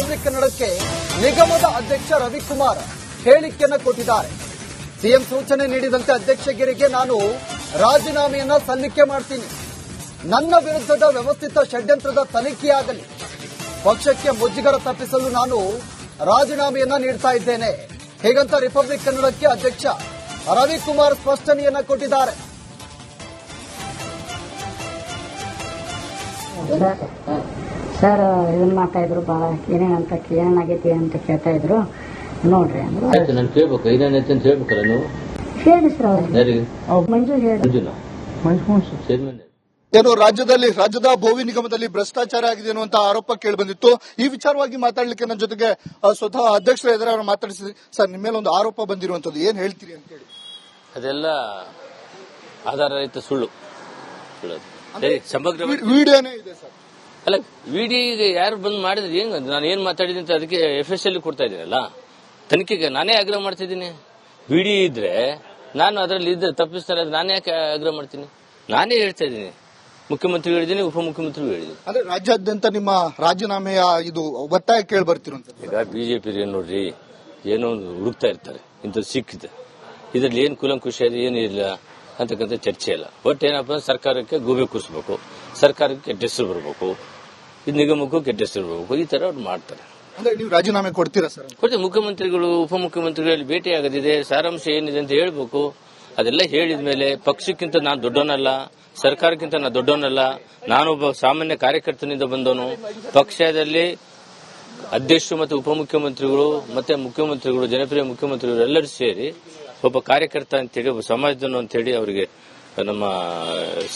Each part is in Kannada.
ರಿಪಬ್ಲಿಕ್ ಕನ್ನಡಕ್ಕೆ ನಿಗಮದ ಅಧ್ಯಕ್ಷ ರವಿಕುಮಾರ್ ಹೇಳಿಕೆಯನ್ನು ಕೊಟ್ಟಿದ್ದಾರೆ. ಸಿಎಂ ಸೂಚನೆ ನೀಡಿದಂತೆ ಅಧ್ಯಕ್ಷಗಿರಿಗೆ ನಾನು ರಾಜೀನಾಮೆಯನ್ನ ಸಲ್ಲಿಕೆ ಮಾಡ್ತೀನಿ. ನನ್ನ ವಿರುದ್ಧದ ವ್ಯವಸ್ಥಿತ ಷಡ್ಯಂತ್ರದ ತನಿಖೆಯಾಗಲಿ. ಪಕ್ಷಕ್ಕೆ ಮುಜುಗರ ತಪ್ಪಿಸಲು ನಾನು ರಾಜೀನಾಮೆಯನ್ನ ನೀಡ್ತಾ ಇದ್ದೇನೆ. ಹೀಗಂತ ರಿಪಬ್ಲಿಕ್ ಕನ್ನಡಕ್ಕೆ ಅಧ್ಯಕ್ಷ ರವಿಕುಮಾರ್ ಸ್ಪಷ್ಟನೆಯನ್ನ ಕೊಟ್ಟಿದ್ದಾರೆ. ಸರ್ ಇದನ್ನ ಮಾಡ್ತಾ ಇದ್ರು, ಬಹಳ ಏನೇನಾಗೈತಿ ಅಂತ ಕೇಳ್ತಾ ಇದ್ರು. ನೋಡ್ರಿ ಆಯ್ತು, ನಾನು ಕೇಳ್ಬೇಕು ಏನೇನೈತೆ ಅಂತ ಹೇಳ್ಬೇಕಲ್ಲ ನೀವು. ಹೇಳಿ ಸರ್ ಅವ್ರಿಗೆ ಮಂಜು ಹೇಳಿ. ಏನು ರಾಜ್ಯದ ಭೋವಿ ನಿಗಮದಲ್ಲಿ ಭ್ರಷ್ಟಾಚಾರ ಆಗಿದೆ ಅನ್ನುವಂತ ಆರೋಪ ಕೇಳಿ ಬಂದಿತ್ತು. ಈ ವಿಚಾರವಾಗಿ ಮಾತಾಡ್ಲಿಕ್ಕೆ ನನ್ನ ಜೊತೆಗೆ ಸ್ವತಃ ಅಧ್ಯಕ್ಷರ ಎದುರು ಅವರು ಮಾತಾಡಿಸಿದ್ರಿ. ಸರ್, ನಿಮ್ಮ ಮೇಲೆ ಒಂದು ಆರೋಪ ಬಂದಿರುವಂತದ್ದು, ಏನ್ ಹೇಳ್ತೀರಿ ಅಂತ ಹೇಳಿ. ಅದೆಲ್ಲ ಆಧಾರರಹಿತ ಸುಳ್ಳು. ಸಮಗ್ರ ವಿಡಿಯೋನೇ ಇದೆ ಸರ್. ಅಲ್ಲ, ವಿಡಿಯೋ ಯಾರು ಬಂದು ಮಾಡಿದ್ರೆ ಹೆಂಗ್ ನಾನು ಏನ್ ಮಾತಾಡಿದ್ದೀನಿ ಅಂತ ಅದಕ್ಕೆ FSL ಕೊಡ್ತಾ ಇದ್ದೀನಲ್ಲ, ತನಿಖೆಗೆ ನಾನೇ ಆಗ್ರಹ ಮಾಡ್ತಿದ್ದೀನಿ. ವಿಡಿಯೋ ಇದ್ರೆ ನಾನು ಅದರಲ್ಲಿ ಇದ್ರೆ ತಪ್ಪಿಸ್ತಾರೆ, ನಾನೇ ಯಾಕೆ ಆಗ್ರಹ ಮಾಡ್ತೀನಿ? ನಾನೇ ಹೇಳ್ತಾ ಇದ್ದೀನಿ, ಮುಖ್ಯಮಂತ್ರಿ ಹೇಳಿದ್ದೀನಿ, ಉಪಮುಖ್ಯಮಂತ್ರಿ ಹೇಳಿದ್ದೀನಿ. ಅಂದ್ರೆ ರಾಜ್ಯಾದ್ಯಂತ ನಿಮ್ಮ ರಾಜೀನಾಮೆಯ ಇದು ಒತ್ತಾಯ ಕೇಳಿ ಬರ್ತಿರುವಂತದ್ದು. ಈಗ ಬಿಜೆಪಿ ಏನ್ ನೋಡ್ರಿ, ಏನೋ ಒಂದು ಹುಡುಕ್ತಾ ಇರ್ತಾರೆ, ಇಂಥದ್ದು ಸಿಕ್ಕಿದೆ, ಇದ್ರಲ್ಲಿ ಏನ್ ಕುಲಂಕುಷ ಇದೆ, ಏನಿಲ್ಲ ಅಂತಕ್ಕಂಥ ಚರ್ಚೆ ಇಲ್ಲ. ಒಟ್ಟು ಏನಪ್ಪ, ಸರ್ಕಾರಕ್ಕೆ ಗೂಬೆ ಕೂರಿಸಬೇಕು, ಸರ್ಕಾರಕ್ಕೆ ಕೆಟ್ಟ ಹೆಸರು ಬರಬೇಕು, ಇದು ನಿಗಮಕ್ಕೂ ಕೆಟ್ಟ ಹೆಸರು ಬರಬೇಕು, ಈ ತರ ಅವ್ರು ಮಾಡ್ತಾರೆ. ಅಂದ್ರೆ ನೀವು ರಾಜೀನಾಮೆ ಕೊಡ್ತೀರಾ ಸರ್? ಕೊಡ್ತೀವಿ. ಮುಖ್ಯಮಂತ್ರಿಗಳು ಉಪಮುಖ್ಯಮಂತ್ರಿಗಳಲ್ಲಿ ಭೇಟಿ ಆಗದಿದೆ, ಸಾರಾಂಶ ಏನಿದೆ ಅಂತ ಹೇಳ್ಬೇಕು. ಅದೆಲ್ಲ ಹೇಳಿದ ಮೇಲೆ ಪಕ್ಷಕ್ಕಿಂತ ನಾನು ದೊಡ್ಡವನಲ್ಲ, ಸರ್ಕಾರಕ್ಕಿಂತ ನಾನು ದೊಡ್ಡವನಲ್ಲ, ನಾನೊಬ್ಬ ಸಾಮಾನ್ಯ ಕಾರ್ಯಕರ್ತನಿಂದ ಬಂದವನು. ಪಕ್ಷದಲ್ಲಿ ಅಧ್ಯಕ್ಷರು ಮತ್ತು ಉಪಮುಖ್ಯಮಂತ್ರಿಗಳು ಮತ್ತೆ ಮುಖ್ಯಮಂತ್ರಿಗಳು, ಜನಪ್ರಿಯ ಮುಖ್ಯಮಂತ್ರಿಗಳು ಎಲ್ಲರೂ ಸೇರಿ ಒಬ್ಬ ಕಾರ್ಯಕರ್ತ ಅಂತೇಳಿ, ಒಬ್ಬ ಸಮಾಜದನು ಅಂತೇಳಿ ಅವರಿಗೆ ನಮ್ಮ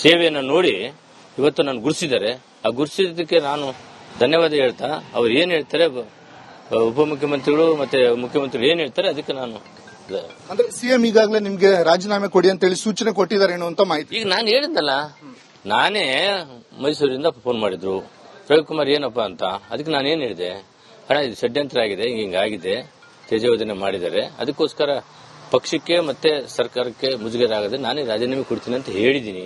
ಸೇವೆಯನ್ನು ನೋಡಿ ಇವತ್ತು ನಾನು ಗುರುತಿಸಿದ್ದಾರೆ. ಆ ಗುರುತಿಸಿದ್ದಕ್ಕೆ ನಾನು ಧನ್ಯವಾದ ಹೇಳ್ತಾ, ಅವ್ರು ಏನ್ ಹೇಳ್ತಾರೆ, ಉಪಮುಖ್ಯಮಂತ್ರಿಗಳು ಮತ್ತೆ ಮುಖ್ಯಮಂತ್ರಿಗಳು ಏನ್ ಹೇಳ್ತಾರೆ ಅದಕ್ಕೆ ನಾನು. ಅಂದ್ರೆ ಸಿಎಂ ಈಗಾಗಲೇ ನಿಮ್ಗೆ ರಾಜೀನಾಮೆ ಕೊಡಿ ಅಂತ ಹೇಳಿ ಸೂಚನೆ ಕೊಟ್ಟಿದ್ದಾರೆ ಅಂತ ಮಾಹಿತಿ. ಈಗ ನಾನು ಹೇಳಿದ್ನಲ್ಲ, ನಾನೇ ಮೈಸೂರಿಂದ ಫೋನ್ ಮಾಡಿದ್ರು, ರವಿಕುಮಾರ್ ಏನಪ್ಪ ಅಂತ. ಅದಕ್ಕೆ ನಾನೇನ್ ಹೇಳಿದೆ, ಹಣ ಇದು ಷಡ್ಯಂತ್ರ ಆಗಿದೆ, ಹಿಂಗಾಗಿದೆ, ತೇಜೋವಧನೆ ಮಾಡಿದ್ದಾರೆ, ಅದಕ್ಕೋಸ್ಕರ ಪಕ್ಷಕ್ಕೆ ಮತ್ತೆ ಸರ್ಕಾರಕ್ಕೆ ಮುಜುಗರ ಆಗದೆ ನಾನೇ ರಾಜೀನಾಮೆ ಕೊಡ್ತೀನಿ ಅಂತ ಹೇಳಿದ್ದೀನಿ.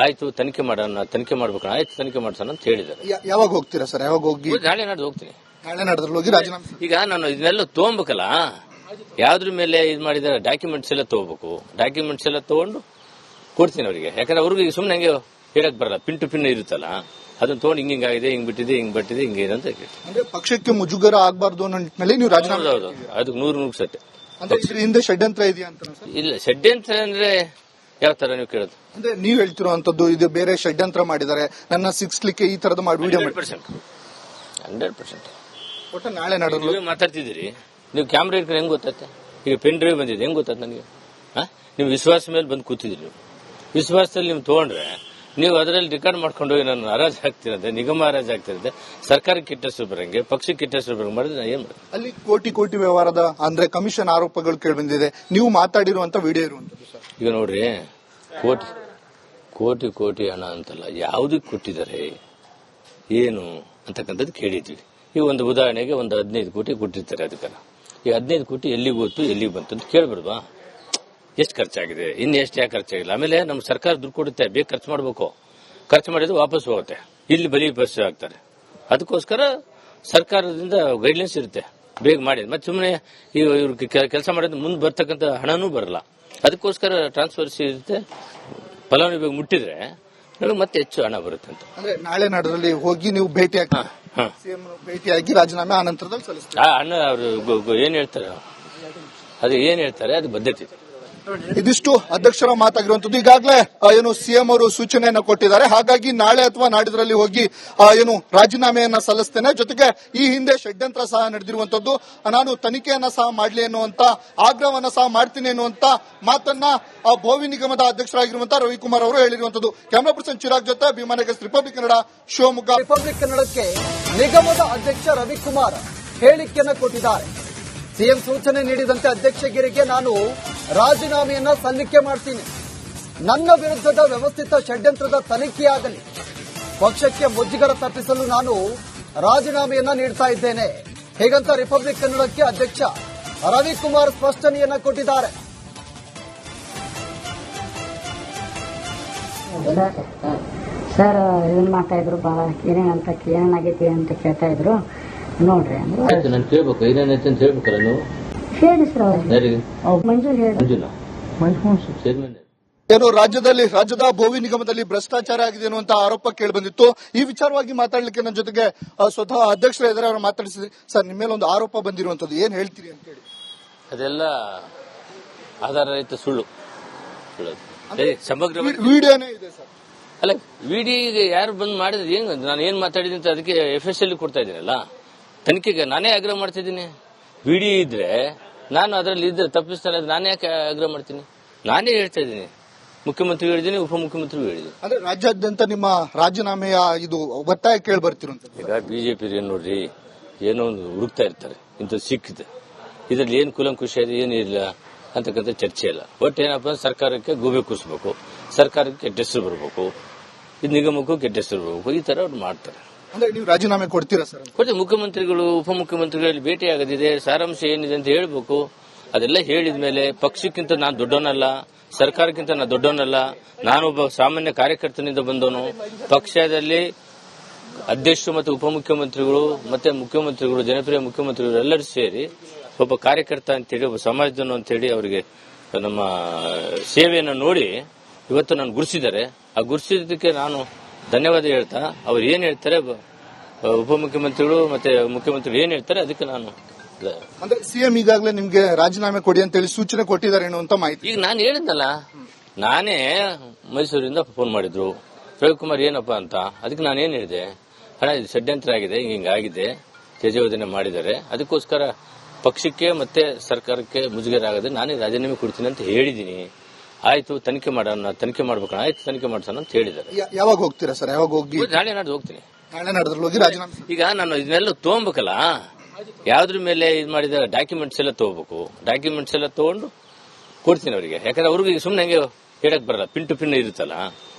ಆಯ್ತು, ತನಿಖೆ ಮಾಡೋಣ, ತನಿಖೆ ಮಾಡ್ಬೇಕು, ಆಯ್ತು ತನಿಖೆ ಮಾಡ್ಸೋಣ ಅಂತ ಹೇಳಿದ್ದಾರೆ. ಯಾವಾಗ ಹೋಗ್ತೀರಾ ಸರ್? ಯಾವಾಗ ಹೋಗಿ? ನಾಳೆ ನಾಡ್ದು ಹೋಗ್ತೀನಿ. ನಾಳೆ ನಾಡ್ದ್ರಲ್ಲಿ ಹೋಗಿ ರಾಜೀನಾಮೆ. ಈಗ ನಾನು ಇದನ್ನೆಲ್ಲ ತಗೋಬೇಕಲ್ಲ, ಯಾವ್ದ್ರ ಮೇಲೆ ಇದು ಮಾಡಿದಾರೆ ಡಾಕ್ಯುಮೆಂಟ್ಸ್ ಎಲ್ಲ ತಗೋಬೇಕು. ಡಾಕ್ಯುಮೆಂಟ್ಸ್ ಎಲ್ಲ ತಗೊಂಡು ಕೊಡ್ತೀನಿ ಅವರಿಗೆ. ಯಾಕಂದ್ರೆ ಅವ್ರಿಗೆ ಸುಮ್ಮನೆ ಹಂಗೆ ಹೇಳಕ್ ಬರಲ್ಲ, ಪಿನ್ ಟು ಪಿನ್ ಇರುತ್ತಲ್ಲ, ಅದನ್ನ ತಗೊಂಡು ಹಿಂಗಾಗಿದೆ, ಹಿಂಗ್ ಬಿಟ್ಟಿದೆ, ಹಿಂಗ್ ಬಟ್ಟಿದೆ, ಹಿಂಗೆ ಅಂತ. ಅಂದ್ರೆ ಪಕ್ಷಕ್ಕೆ ಮುಜುಗರ ಆಗಬಾರ್ದು ಅನ್ನೋ ನಿಟ್ಟಿನಲ್ಲಿ ನೀವು ರಾಜೀನಾಮೆ. ಹೌದು, ಅದಕ್ಕೆ 100 ಸತ್ಯ. ಅಂದ್ರೆ ಇದ್ರ ಹಿಂದೆ ಷಡ್ಯಂತ್ರ ಇದೆಯಾ ಅಂತ? ಇಲ್ಲ, ಷಡ್ಯಂತ್ರ ಅಂದ್ರೆ ಯಾವ ತರ ನೀವು ಕೇಳೋದು? ಅಂದ್ರೆ ನೀವು ಹೇಳ್ತಿರುವಂತದ್ದು ಇದು ಬೇರೆ ಷಡ್ಯಂತ್ರ ಮಾಡಿದ್ದಾರೆ, ನನ್ನ ಸಿಕ್ಸ್ಲಿಕ್ಕೆ ಈ ತರದ ಮಾಡಿ ವಿಡಿಯೋ 100%. ಒಟ್ಟು ನಾಳೆ ನಾಡೋದು ಮಾತಾಡ್ತಿದ್ದೀರಿ ನೀವು, ಕ್ಯಾಮ್ರಾ ಇಟ್ಕೊಂಡು ಹೆಂಗ್ ಗೊತ್ತಾಯ್ತೆ? ಈಗ ಪೆನ್ ಡ್ರೈವ್ ಬಂದಿದೆ, ಹೆಂಗ್ ಗೊತ್ತಾಯ್ತು ನನಗೆ? ನೀವು ವಿಶ್ವಾಸ ಮೇಲೆ ಬಂದು ಕೂತಿದ್ರಿ. ನೀವು ವಿಶ್ವಾಸದಲ್ಲಿ ನೀವು ತಗೊಂಡ್ರೆ ನೀವು ಅದರಲ್ಲಿ ರೆಕಾರ್ಡ್ ಮಾಡ್ಕೊಂಡು ಹೋಗಿ ನಾನು ಹರಾಜ್ ಆಗ್ತಿರಂತೆ, ನಿಗಮ ಹರಾಜ್ ಆಗ್ತಿರಂತೆ, ಸರ್ಕಾರಕ್ಕೆ ಕೆಟ್ಟ ಹೆಸರು ಬರಂಗೆ, ಪಕ್ಷಕ್ಕೆ ಕೆಟ್ಟ ಹೆಸರು ಬರಂಗೆ ಮಾಡಿದ್ರೆ ನಾನು ಏನ್ ಮಾಡಿದೆ? ಅಲ್ಲಿ ಕೋಟಿ ವ್ಯವಹಾರದ ಅಂದ್ರೆ ಕಮಿಷನ್ ಆರೋಪಗಳು ಕೇಳಿ ಬಂದಿದೆ, ನೀವು ಮಾತಾಡಿರುವಂತ ವಿಡಿಯೋ ಇರುವಂತದ್ದು ಸರ್. ಈಗ ನೋಡ್ರಿ, ಕೋಟಿ ಹಣ ಅಂತಲ್ಲ, ಯಾವುದಕ್ಕೆ ಕೊಟ್ಟಿದ್ದಾರೆ ಏನು ಅಂತಕ್ಕಂಥದ್ದು ಕೇಳಿದ್ವಿ. ಈಗ ಒಂದು ಉದಾಹರಣೆಗೆ ಒಂದು 15 ಕೋಟಿ ಕೊಟ್ಟಿರ್ತಾರೆ. ಅದಕ್ಕೆ ಈ 15 ಕೋಟಿ ಎಲ್ಲಿಗೆ ಹೋಯ್ತು, ಎಲ್ಲಿಗೆ ಬಂತು ಅಂತ ಕೇಳ್ಬಿಡ್ವಾ? ಎಷ್ಟು ಖರ್ಚಾಗಿದೆ, ಇನ್ನು ಎಷ್ಟು ಯಾಕೆ ಖರ್ಚಾಗಿಲ್ಲ? ಆಮೇಲೆ ನಮ್ಮ ಸರ್ಕಾರ ದುಡ್ಡು ಕೊಡುತ್ತೆ, ಬೇಗ ಖರ್ಚು ಮಾಡಬೇಕು, ಖರ್ಚು ಮಾಡಿದ್ರೆ ವಾಪಸ್ ಹೋಗುತ್ತೆ, ಇಲ್ಲಿ ಬಲಿ ಬಸ್ ಆಗ್ತಾರೆ. ಅದಕ್ಕೋಸ್ಕರ ಸರ್ಕಾರದಿಂದ ಗೈಡ್ಲೈನ್ಸ್ ಇರುತ್ತೆ, ಬೇಗ ಮಾಡಿ. ಮತ್ತೆ ಸುಮ್ಮನೆ ಇವ್ರು ಕೆಲಸ ಮಾಡಿದ್ರೆ ಮುಂದೆ ಬರ್ತಕ್ಕಂಥ ಹಣನೂ ಬರಲ್ಲ. ಅದಕ್ಕೋಸ್ಕರ ಟ್ರಾನ್ಸ್ಫರ್ಸಿ ಇರುತ್ತೆ, ಫಲಾನುಭವಿಗೆ ಮುಟ್ಟಿದ್ರೆ ನಮಗೆ ಮತ್ತೆ ಹೆಚ್ಚು ಹಣ ಬರುತ್ತೆ ಅಂತ. ಅಂದ್ರೆ ನಾಳೆ ನಾಡಲ್ಲಿ ಹೋಗಿ ನೀವು ಭೇಟಿಯಾಗಿ ರಾಜೀನಾಮೆ ಆ ನಂತರದಲ್ಲಿ ಸಲ್ಲಿಸ್ತಾರೆ. ಅಣ್ಣ ಅವರು ಏನ್ ಹೇಳ್ತಾರೆ, ಅದು ಏನ್ ಹೇಳ್ತಾರೆ ಅದು ಬದ್ಧತೆ. ಇದಿಷ್ಟು ಅಧ್ಯಕ್ಷರ ಮಾತಾಗಿರುವಂತದ್ದು. ಈಗಾಗಲೇ ಏನು ಸಿಎಂ ಅವರು ಸೂಚನೆಯನ್ನ ಕೊಟ್ಟಿದ್ದಾರೆ. ಹಾಗಾಗಿ ನಾಳೆ ಅಥವಾ ನಾಡಿದ್ರಲ್ಲಿ ಹೋಗಿ ಏನು ರಾಜೀನಾಮೆಯನ್ನ ಸಲ್ಲಿಸ್ತೇನೆ, ಜೊತೆಗೆ ಈ ಹಿಂದೆ ಷಡ್ಯಂತ್ರ ಸಹ ನಡೆದಿರುವಂತದ್ದು, ನಾನು ತನಿಖೆಯನ್ನ ಸಹ ಮಾಡಲಿ ಎನ್ನುವಂತ ಆಗ್ರಹವನ್ನ ಸಹ ಮಾಡ್ತೀನಿ ಎನ್ನುವಂತ ಮಾತನ್ನ ಭೋವಿ ನಿಗಮದ ಅಧ್ಯಕ್ಷರಾಗಿರುವಂತಹ ರವಿಕುಮಾರ್ ಅವರು ಹೇಳಿರುವಂತದ್ದು. ಕ್ಯಾಮರಾ ಪರ್ಸನ್ ಚಿರಾಗ್ ಜೊತೆ ಭೀಮಾನಗರ್, ರಿಪಬ್ಲಿಕ್ ಕನ್ನಡ, ಶಿವಮೊಗ್ಗ. ರಿಪಬ್ಲಿಕ್ ಕನ್ನಡಕ್ಕೆ ನಿಗಮದ ಅಧ್ಯಕ್ಷ ರವಿಕುಮಾರ್ ಹೇಳಿಕೆಯನ್ನ ಕೊಟ್ಟಿದ್ದಾರೆ. ಸಿಎಂ ಸೂಚನೆ ನೀಡಿದಂತೆ ಅಧ್ಯಕ್ಷಗಿರಿಗೆ ನಾನು ರಾಜೀನಾಮೆಯನ್ನ ಸಲ್ಲಿಕೆ ಮಾಡ್ತೀನಿ. ನನ್ನ ವಿರುದ್ಧದ ವ್ಯವಸ್ಥಿತ ಷಡ್ಯಂತ್ರದ ತನಿಖೆಯಾಗಲಿ. ಪಕ್ಷಕ್ಕೆ ಮುಜುಗರ ತಪ್ಪಿಸಲು ನಾನು ರಾಜೀನಾಮೆಯನ್ನ ನೀಡ್ತಾ ಇದ್ದೇನೆ. ಹೀಗಂತ ರಿಪಬ್ಲಿಕ್ ಕನ್ನಡಕ್ಕೆ ಅಧ್ಯಕ್ಷ ರವಿಕುಮಾರ್ ಸ್ಪಷ್ಟನೆಯನ್ನ ಕೊಟ್ಟಿದ್ದಾರೆ. ಸರ್ ಇದನ್ನ ಮಾಡ್ತಾ ಇದ್ರು, ಬಹಳ ಏನೇನಾಗೈತಿ ಅಂತ ಕೇಳ್ತಾ ಇದ್ರು. ನೋಡ್ರಿ ಅಂದ್ರು. ಆಯ್ತು, ನಾನು ಕೇಳ್ಬೇಕು ಏನೇನೈತೆ ಅಂತ ಹೇಳ್ಬೇಕಲ್ಲ ನೀವು. ಹೇಳಿ ಸರ್ ಅವ್ರಿಗೆ. ಯಾರಿಗೆ? ಮಂಜೂರು ಹೇಳಿ. ಚೇರ್ಮನ್ ಏನು ರಾಜ್ಯದ ಭೋವಿ ನಿಗಮದಲ್ಲಿ ಭ್ರಷ್ಟಾಚಾರ ಆಗಿದೆ ಅನ್ನುವಂತ ಆರೋಪ ಕೇಳಿಬಂದಿತ್ತು. ಈ ವಿಚಾರವಾಗಿ ಮಾತಾಡ್ಲಿಕ್ಕೆ ನನ್ನ ಜೊತೆಗೆ ಸ್ವತಃ ಅಧ್ಯಕ್ಷರ ಎದುರು ಅವರು ಮಾತಾಡಿಸಿದ್ರಿ. ಸರ್, ನಿಮ್ಮ ಮೇಲೆ ಒಂದು ಆರೋಪ ಬಂದಿರುವಂತದ್ದು, ಏನ್ ಹೇಳ್ತೀರಿ ಅಂತ ಹೇಳಿ. ಅದೆಲ್ಲ ಆಧಾರರಹಿತ ಸುಳ್ಳು. ಸಮಗ್ರ ವಿಡಿಯೋನೇ ಇದೆ ಸರ್. ಅಲ್ಲ, ವಿಡಿಯೋಗೆ ಯಾರು ಬಂದ್ ಮಾಡಿದ್ರೆ ಏನ್ ನಾನು ಏನ್ ಮಾತಾಡಿದ್ದೀನಿ ಅಂತ ಅದಕ್ಕೆ FSL ಕೊಡ್ತಾ ಇದ್ದೀನಲ್ಲ, ತನಿಖೆಗೆ ನಾನೇ ಆಗ್ರಹ ಮಾಡ್ತಿದ್ದೀನಿ. ವಿಡಿಯೋ ಇದ್ರೆ ನಾನು ಅದರಲ್ಲಿ ಇದ್ರೆ ತಪ್ಪಿಸ್ತಾನೆ, ನಾನೇ ಯಾಕೆ ಆಗ್ರಹ ಮಾಡ್ತೀನಿ? ನಾನೇ ಹೇಳ್ತಾ ಇದ್ದೀನಿ, ಮುಖ್ಯಮಂತ್ರಿ ಹೇಳಿದ್ದೀನಿ, ಉಪಮುಖ್ಯಮಂತ್ರಿಗೂ ಹೇಳಿದ್ದೀನಿ. ಅಂದ್ರೆ ರಾಜ್ಯಾದ್ಯಂತ ನಿಮ್ಮ ರಾಜೀನಾಮೆಯ ಇದು ಒತ್ತಾಯ ಕೇಳಿ ಬರ್ತಿರುವಂತದ್ದು. ಈಗ ಬಿಜೆಪಿ ಏನ್ ನೋಡ್ರಿ, ಏನೋ ಒಂದು ಹುಡುಕ್ತಾ ಇರ್ತಾರೆ, ಇಂಥದ್ದು ಸಿಕ್ಕಿದೆ, ಇದ್ರಲ್ಲಿ ಏನ್ ಕುಲಂಕುಷ ಇದೆ, ಏನಿಲ್ಲ ಅಂತಕ್ಕಂಥ ಚರ್ಚೆ ಇಲ್ಲ. ಒಟ್ಟು ಏನಪ್ಪ, ಸರ್ಕಾರಕ್ಕೆ ಗೂಬೆ ಕೂರಿಸಬೇಕು, ಸರ್ಕಾರಕ್ಕೆ ಕೆಟ್ಟ ಹೆಸರು ಬರಬೇಕು, ಇದು ನಿಗಮಕ್ಕೂ ಕೆಟ್ಟ ಹೆಸರು ಬರಬೇಕು, ಈ ತರ ಅವ್ರು ಮಾಡ್ತಾರೆ. ಅಂದ್ರೆ ನೀವು ರಾಜೀನಾಮೆ ಕೊಡ್ತೀರಾ ಸರ್? ಕೊಡ್ತೀವಿ. ಮುಖ್ಯಮಂತ್ರಿಗಳು ಉಪಮುಖ್ಯಮಂತ್ರಿಗಳಲ್ಲಿ ಭೇಟಿ ಆಗದಿದೆ, ಸಾರಾಂಶ ಏನಿದೆ ಅಂತ ಹೇಳ್ಬೇಕು. ಅದೆಲ್ಲ ಹೇಳಿದ ಮೇಲೆ ಪಕ್ಷಕ್ಕಿಂತ ನಾನು ದೊಡ್ಡವನಲ್ಲ, ಸರ್ಕಾರಕ್ಕಿಂತ ನಾನು ದೊಡ್ಡವನಲ್ಲ, ನಾನೊಬ್ಬ ಸಾಮಾನ್ಯ ಕಾರ್ಯಕರ್ತನಿಂದ ಬಂದವನು. ಪಕ್ಷದಲ್ಲಿ ಅಧ್ಯಕ್ಷರು ಮತ್ತು ಉಪಮುಖ್ಯಮಂತ್ರಿಗಳು ಮತ್ತೆ ಮುಖ್ಯಮಂತ್ರಿಗಳು, ಜನಪ್ರಿಯ ಮುಖ್ಯಮಂತ್ರಿಗಳು ಎಲ್ಲರೂ ಸೇರಿ ಒಬ್ಬ ಕಾರ್ಯಕರ್ತ ಅಂತೇಳಿ, ಒಬ್ಬ ಸಮಾಜದನು ಅಂತೇಳಿ ಅವರಿಗೆ ನಮ್ಮ ಸೇವೆಯನ್ನು ನೋಡಿ ಇವತ್ತು ನಾನು ಗುರುಸಿದ್ದಾರೆ. ಆ ಗುರುಸಿದ್ದಕ್ಕೆ ನಾನು ಧನ್ಯವಾದ ಹೇಳ್ತಾ, ಅವ್ರು ಏನ್ ಹೇಳ್ತಾರೆ, ಉಪಮುಖ್ಯಮಂತ್ರಿಗಳು ಮತ್ತೆ ಮುಖ್ಯಮಂತ್ರಿಗಳು ಏನ್ ಹೇಳ್ತಾರೆ ಅದಕ್ಕೆ ನಾನು. ಅಂದ್ರೆ ಸಿಎಂ ಈಗಾಗಲೇ ನಿಮ್ಗೆ ರಾಜೀನಾಮೆ ಕೊಡಿ ಅಂತೇಳಿ ಸೂಚನೆ ಕೊಟ್ಟಿದ್ದಾರೆ ಅನ್ನುವಂತ ಮಾಹಿತಿ. ಈಗ ನಾನು ಹೇಳಿದ್ನಲ್ಲ, ನಾನೇ ಮೈಸೂರಿಂದ ಫೋನ್ ಮಾಡಿದ್ರು, ರವಿಕುಮಾರ್ ಏನಪ್ಪಾ ಅಂತ. ಅದಕ್ಕೆ ನಾನೇನ್ ಹೇಳಿದೆ, ಹಣ ಇದು ಷಡ್ಯಂತ್ರ ಆಗಿದೆ, ಹಿಂಗಾಗಿದೆ, ತೇಜೋವಧನೆ ಮಾಡಿದ್ದಾರೆ, ಅದಕ್ಕೋಸ್ಕರ ಪಕ್ಷಕ್ಕೆ ಮತ್ತೆ ಸರ್ಕಾರಕ್ಕೆ ಮುಜುಗರ ಆಗದೆ ನಾನೇ ರಾಜೀನಾಮೆ ಕೊಡ್ತೀನಿ ಅಂತ ಹೇಳಿದ್ದೀನಿ. ಆಯ್ತು, ತನಿಖೆ ಮಾಡೋಣ, ತನಿಖೆ ಮಾಡ್ಬೇಕಣ್ಣ, ಆಯ್ತು ತನಿಖೆ ಮಾಡ್ಸೋಣ ಅಂತ ಹೇಳಿದ್ದಾರೆ. ಯಾವಾಗ ಹೋಗ್ತೀರಾ ಸರ್? ಯಾವಾಗ ಹೋಗಿ? ನಾಳೆ ನಾಡ್ದು ಹೋಗ್ತೀನಿ. ನಾಳೆ ನಾಡ್ದ್ರಲ್ಲಿ ಹೋಗಿ ರಾಜೀನಾಮೆ. ಈಗ ನಾನು ಇದನ್ನೆಲ್ಲ ತಗೋಬೇಕಲ್ಲ, ಯಾವ್ದ್ರ ಮೇಲೆ ಇದು ಮಾಡಿದ ಡಾಕ್ಯುಮೆಂಟ್ಸ್ ಎಲ್ಲ ತಗೋಬೇಕು. ಡಾಕ್ಯುಮೆಂಟ್ಸ್ ಎಲ್ಲ ತಗೊಂಡು ಕೊಡ್ತೀನಿ ಅವರಿಗೆ. ಯಾಕಂದ್ರೆ ಅವ್ರಿಗೆ ಸುಮ್ಮನೆ ಹಂಗೆ ಹೇಳಕ್ ಬರಲ್ಲ, ಪಿನ್ ಟು ಪಿನ್ ಇರುತ್ತಲ್ಲ,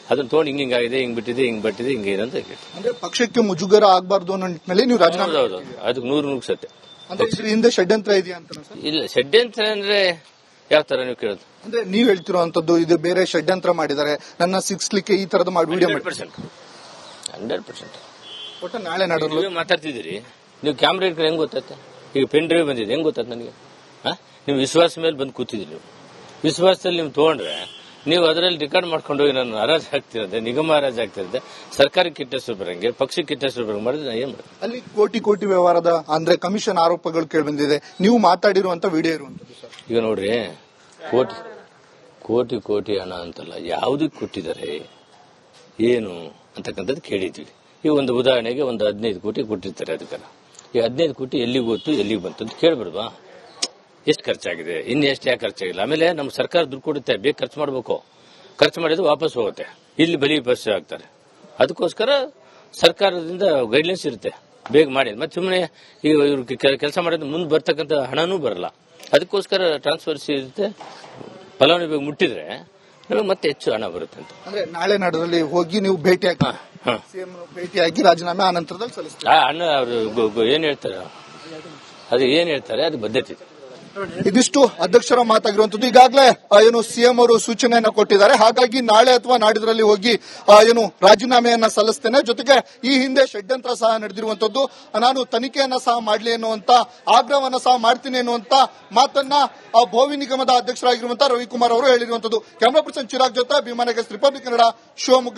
ಅದನ್ನ ತಗೊಂಡು ಹಿಂಗಾಗಿದೆ, ಹಿಂಗ್ ಬಿಟ್ಟಿದೆ, ಹಿಂಗ್ ಬಟ್ಟಿದೆ, ಹಿಂಗೆ ಅಂತ ಹೇಳ್ತೀನಿ. ಅಂದ್ರೆ ಪಕ್ಷಕ್ಕೆ ಮುಜುಗರ ಆಗಬಾರ್ದು ಅನ್ನೋ ನಿಟ್ಟಿನಲ್ಲಿ ನೀವು ರಾಜೀನಾಮೆ. ಹೌದು, ಅದಕ್ಕೆ 100 ಸತ್ಯ. ಅಂದ್ರೆ ಇದ್ರ ಹಿಂದೆ ಷಡ್ಯಂತ್ರ ಇದೆಯಾ ಅಂತ ಸರ್? ಇಲ್ಲ, ಷಡ್ಯಂತ್ರ ಅಂದ್ರೆ ಯಾವ ತರ ನೀವು ಕೇಳೋದು? ಅಂದ್ರೆ ನೀವ್ ಹೇಳ್ತಿರುವಂತದ್ದು ಇದು ಬೇರೆ ಷಡ್ಯಂತ್ರ ಮಾಡಿದ್ದಾರೆ, ನನ್ನ ಸಿಕ್ಸ್ಲಿಕ್ಕೆ ಈ ತರದ ಮಾಡಿ ವಿಡಿಯೋ 100%. ಒಟ್ಟು ನಾಳೆ ನಾಡೋದು ನೀವೇ ಮಾತಾಡ್ತಿದ್ದೀರಿ, ನೀವು ಕ್ಯಾಮ್ರಾ ಇಟ್ಕೊಂಡು ಹೆಂಗ್ ಗೊತ್ತಾಯ್ತು? ಈಗ ಪೆನ್ ಡ್ರೈವ್ ಬಂದಿದೆ, ಹೆಂಗ್ ಗೊತ್ತಾಯ್ತು ನನಗೆ? ನೀವು ವಿಶ್ವಾಸ ಮೇಲೆ ಬಂದು ಕೂತಿದ್ದೀರಿ. ನೀವು ವಿಶ್ವಾಸದಲ್ಲಿ ನೀವು ತಗೊಂಡ್ರೆ ನೀವು ಅದರಲ್ಲಿ ರೆಕಾರ್ಡ್ ಮಾಡ್ಕೊಂಡು ಹೋಗಿ ನಾನು ಹರಾಜ್ ಆಗ್ತಿರೋದೆ, ನಿಗಮ ಹರಾಜ್ ಆಗ್ತಿರೋದೆ, ಸರ್ಕಾರಕ್ಕೆ ಕೆಟ್ಟ ಹೆಸರು ಬರಂಗೆ, ಪಕ್ಷಕ್ಕೆ ಕೆಟ್ಟ ಹೆಸರು ಬರಂಗೆ ಮಾಡಿದ್ರೆ ನಾನು ಏನ್ ಮಾಡ್ತೀನಿ? ಅಲ್ಲಿ ಕೋಟಿ ವ್ಯವಹಾರದ ಅಂದ್ರೆ ಕಮಿಷನ್ ಆರೋಪಗಳು ಕೇಳಿ ಬಂದಿದೆ, ನೀವು ಮಾತಾಡಿರುವಂತ ವಿಡಿಯೋ ಇರುವಂತದ್ದು ಸರ್. ಈಗ ನೋಡ್ರಿ, ಕೋಟಿ ಹಣ ಅಂತಲ್ಲ, ಯಾವುದಕ್ಕೆ ಕೊಟ್ಟಿದ್ದಾರೆ, ಏನು ಅಂತಕ್ಕಂಥದ್ದು ಕೇಳಿದ್ವಿ. ಈಗ ಒಂದು ಉದಾಹರಣೆಗೆ ಒಂದು 15 ಕೋಟಿ ಕೊಟ್ಟಿರ್ತಾರೆ. ಅದಕ್ಕೆಲ್ಲ ಈ 15 ಕೋಟಿ ಎಲ್ಲಿಗೆ ಹೋಯ್ತು, ಎಲ್ಲಿಗೆ ಬಂತು ಅಂತ ಕೇಳ್ಬಿಡ್ವಾ? ಎಷ್ಟು ಖರ್ಚಾಗಿದೆ, ಇನ್ನು ಎಷ್ಟು ಯಾಕೆ ಖರ್ಚಾಗಿಲ್ಲ? ಆಮೇಲೆ ನಮ್ಮ ಸರ್ಕಾರ ದುಡ್ಡು ಕೊಡುತ್ತೆ, ಬೇಗ ಖರ್ಚು ಮಾಡಬೇಕು, ಖರ್ಚು ಮಾಡಿದ್ರೆ ವಾಪಸ್ ಹೋಗುತ್ತೆ, ಇಲ್ಲಿ ಬಲಿ ಬಸ್ ಆಗ್ತಾರೆ. ಅದಕ್ಕೋಸ್ಕರ ಸರ್ಕಾರದಿಂದ ಗೈಡ್ಲೈನ್ಸ್ ಇರುತ್ತೆ, ಬೇಗ ಮಾಡಿ. ಮತ್ತೆ ಸುಮ್ಮನೆ ಈಗ ಇವ್ರು ಕೆಲಸ ಮಾಡಿದ್ರೆ ಮುಂದೆ ಬರ್ತಕ್ಕಂಥ ಹಣನೂ ಬರಲ್ಲ. ಅದಕ್ಕೋಸ್ಕರ ಟ್ರಾನ್ಸ್ಫರ್ಸಿ ಇರುತ್ತೆ, ಫಲಾನುಭವಿಗೆ ಮುಟ್ಟಿದ್ರೆ ನಮಗೆ ಮತ್ತೆ ಹೆಚ್ಚು ಹಣ ಬರುತ್ತೆ ಅಂತ. ಅಂದ್ರೆ ನಾಳೆ ನಾಡಲ್ಲಿ ಹೋಗಿ ನೀವು ಭೇಟಿಯಾಗಿ ಸಿಎಂ ಭೇಟಿಯಾಗಿ ರಾಜೀನಾಮೆ ಆ ನಂತರದಲ್ಲಿ ಸಲ್ಲಿಸ್ತಾರೆ. ಅಣ್ಣ ಅವರು ಏನ್ ಹೇಳ್ತಾರೆ, ಅದು ಏನ್ ಹೇಳ್ತಾರೆ ಅದು ಬದ್ಧತೆ. ಇದಿಷ್ಟು ಅಧ್ಯಕ್ಷರ ಮಾತಾಗಿರುವಂತದ್ದು. ಈಗಾಗಲೇ ಏನು ಸಿಎಂ ಅವರು ಸೂಚನೆಯನ್ನ ಕೊಟ್ಟಿದ್ದಾರೆ. ಹಾಗಾಗಿ ನಾಳೆ ಅಥವಾ ನಾಡಿದ್ರಲ್ಲಿ ಹೋಗಿ ಏನು ರಾಜೀನಾಮೆಯನ್ನ ಸಲ್ಲಿಸ್ತೇನೆ, ಜೊತೆಗೆ ಈ ಹಿಂದೆ ಷಡ್ಯಂತ್ರ ಸಹ ನಡೆದಿರುವಂತದ್ದು, ನಾನು ತನಿಖೆಯನ್ನ ಸಹ ಮಾಡಲಿ ಎನ್ನುವಂತ ಆಗ್ರಹವನ್ನ ಸಹ ಮಾಡ್ತೀನಿ ಎನ್ನುವಂತ ಮಾತನ್ನ ಭೋವಿ ನಿಗಮದ ಅಧ್ಯಕ್ಷರಾಗಿರುವಂತಹ ರವಿಕುಮಾರ್ ಅವರು ಹೇಳಿರುವಂತದ್ದು. ಕ್ಯಾಮರಾ ಪರ್ಸನ್ ಚಿರಾಗ್ ಜೊತೆ ಭೀಮಾನಗರ್ ರಿಪಬ್ಲಿಕ್ ಕನ್ನಡ, ಶಿವಮೊಗ್ಗ.